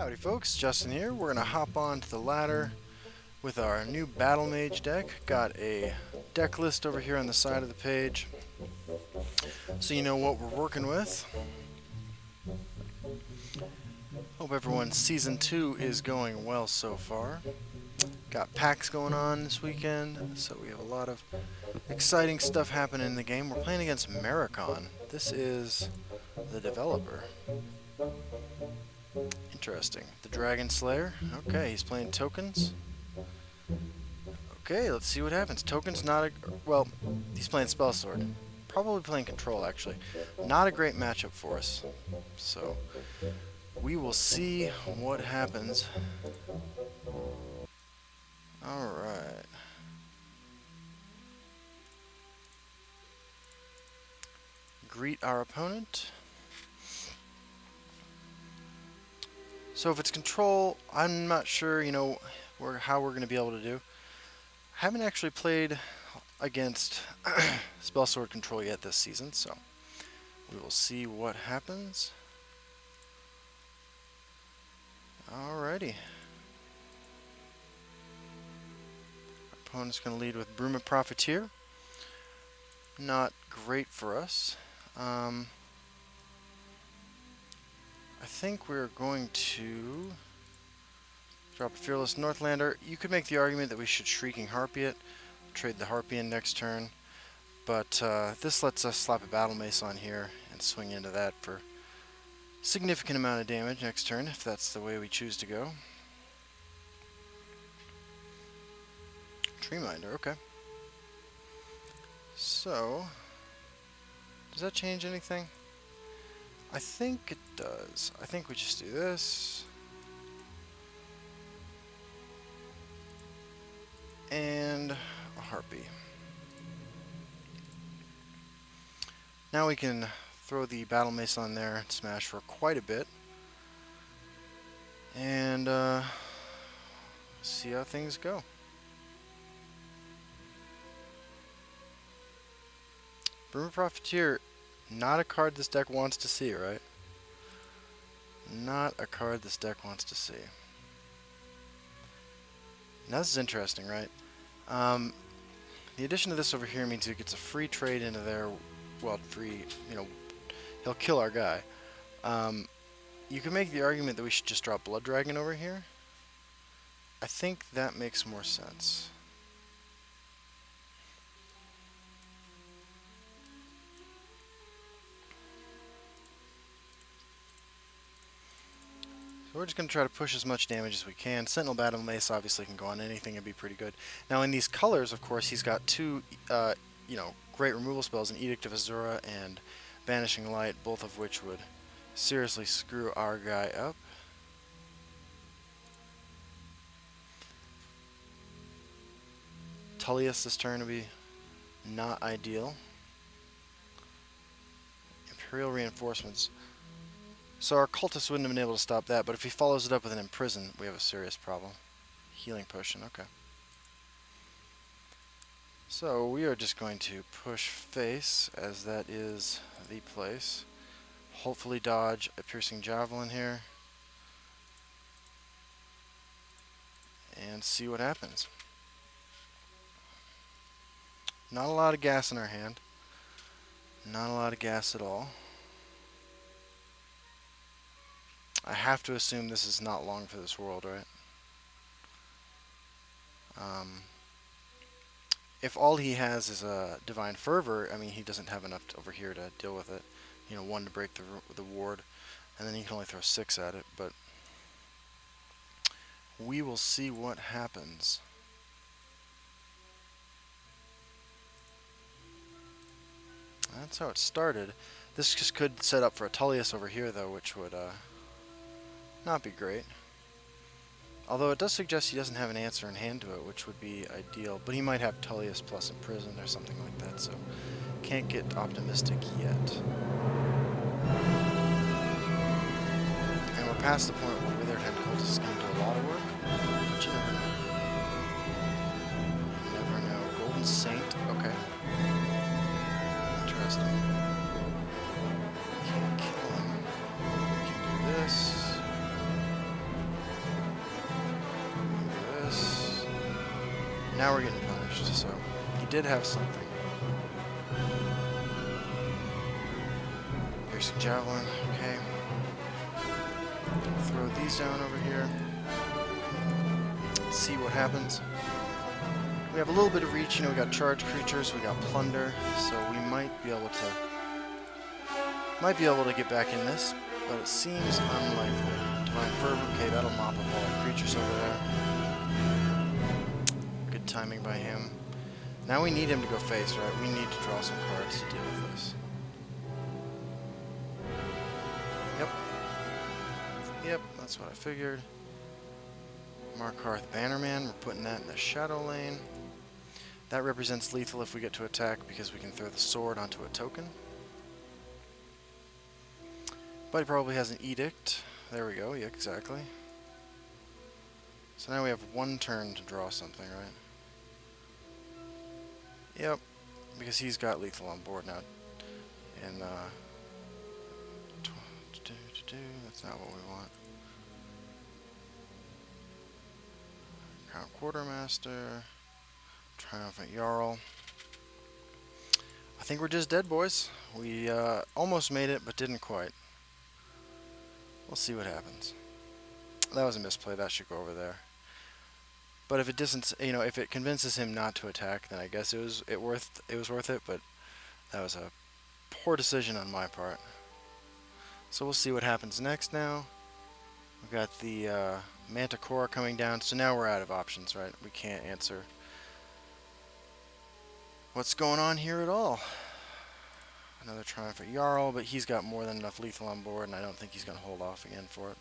Howdy folks, Justin here. We're going to hop on to the ladder with our new Battle Mage deck. Got a deck list over here on the side of the page so you know what we're working with. Hope everyone's Season 2 is going well so far. Got packs going on this weekend, so we have a lot of exciting stuff happening in the game. We're playing against Merakon. This is the developer. Interesting. The Dragon Slayer. Okay, he's playing tokens. Okay, let's see what happens. Tokens not a... well, he's playing Spell Sword. Probably playing Control, actually. Not a great matchup for us. So, we will see what happens. Alright. Greet our opponent. So if it's Control, I'm not sure, how we're going to be able to do. I haven't actually played against Spell Sword Control yet this season, so we will see what happens. Alrighty. Our opponent's going to lead with Bruma Profiteer. Not great for us. I think we're going to drop a Fearless Northlander. You could make the argument that we should Shrieking Harpy it, trade the Harpy in next turn, but this lets us slap a Battle Mace on here and swing into that for a significant amount of damage next turn, if that's the way we choose to go. Treeminder, okay. So, does that change anything? I think it does. I think we just do this. And a Harpy. Now we can throw the Battle Mace on there and smash for quite a bit. And see how things go. Bruma Profiteer. Not a card this deck wants to see, right? Not a card this deck wants to see. Now this is interesting, right? The addition of this over here means he gets a free trade into there. Well, free, he'll kill our guy. You can make the argument that we should just drop Blood Dragon over here. I think that makes more sense. So we're just going to try to push as much damage as we can. Sentinel Battle Mace obviously can go on anything and be pretty good. Now in these colors, of course, he's got two, great removal spells, an Edict of Azura and Banishing Light, both of which would seriously screw our guy up. Tullius this turn would be not ideal. Imperial Reinforcements. So our cultist wouldn't have been able to stop that, but if he follows it up with an Imprison, we have a serious problem. Healing Potion, okay. So we are just going to push face, as that is the place. Hopefully dodge a Piercing Javelin here. And see what happens. Not a lot of gas in our hand. Not a lot of gas at all. I have to assume this is not long for this world, right? If all he has is a Divine Fervor, I mean, he doesn't have enough over here to deal with it. 1 to break the ward, and then he can only throw 6 at it, but we will see what happens. That's how it started. This just could set up for a Tullius over here, though, which would not be great. Although it does suggest he doesn't have an answer in hand to it, which would be ideal. But he might have Tullius plus Imprison or something like that, so can't get optimistic yet. And we're past the point where Withered Hand Cultists can do a lot of work, but you never know. You never know. Golden Saint, okay. Interesting. Can't kill him. We can do this. now we're getting punished, so he did have something. Piercing Javelin, okay. Throw these down over here. Let's see what happens. We have a little bit of reach, you know, we got charged creatures, we got plunder, so we might be able to get back in this, but it seems unlikely. Divine Fervor, okay, that'll mop up all the creatures over there. Good timing by him. Now we need him to go face, right? We need to draw some cards to deal with this. Yep, that's what I figured. Markarth Bannerman, we're putting that in the shadow lane. That represents lethal if we get to attack because we can throw the sword onto a token. But he probably has an edict. There we go, yeah, exactly. So now we have one turn to draw something, right? Yep, because he's got lethal on board now. And, that's not what we want. Crown Quartermaster. Triumphant Jarl. I think we're just dead, boys. We almost made it, but didn't quite. We'll see what happens. That was a misplay. That should go over there. But if it doesn't, you know, if it convinces him not to attack, then I guess it was worth it. But that was a poor decision on my part. So we'll see what happens next. Now we've got the Manticore coming down. So now we're out of options, right? We can't answer what's going on here at all. Another Triumphant Jarl, but he's got more than enough lethal on board, and I don't think he's going to hold off again for it.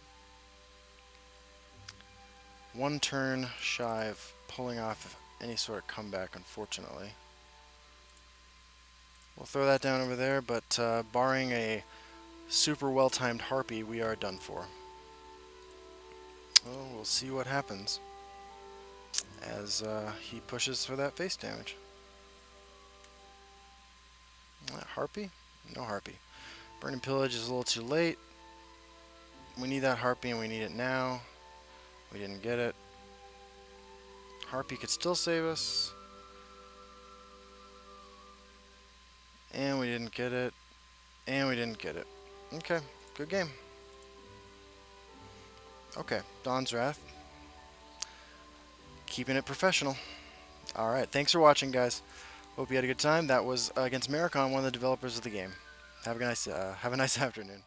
One turn shy of pulling off any sort of comeback, unfortunately. We'll throw that down over there, but barring a super well-timed Harpy, we are done for. Well, we'll see what happens as he pushes for that face damage. Harpy? No Harpy. Burning Pillage is a little too late. We need that Harpy and we need it now. We didn't get it. Harpy could still save us. And we didn't get it. And we didn't get it. Okay, good game. Okay, Dawn's Wrath. Keeping it professional. Alright, thanks for watching, guys. Hope you had a good time. That was against Merakon, one of the developers of the game. Have a nice afternoon.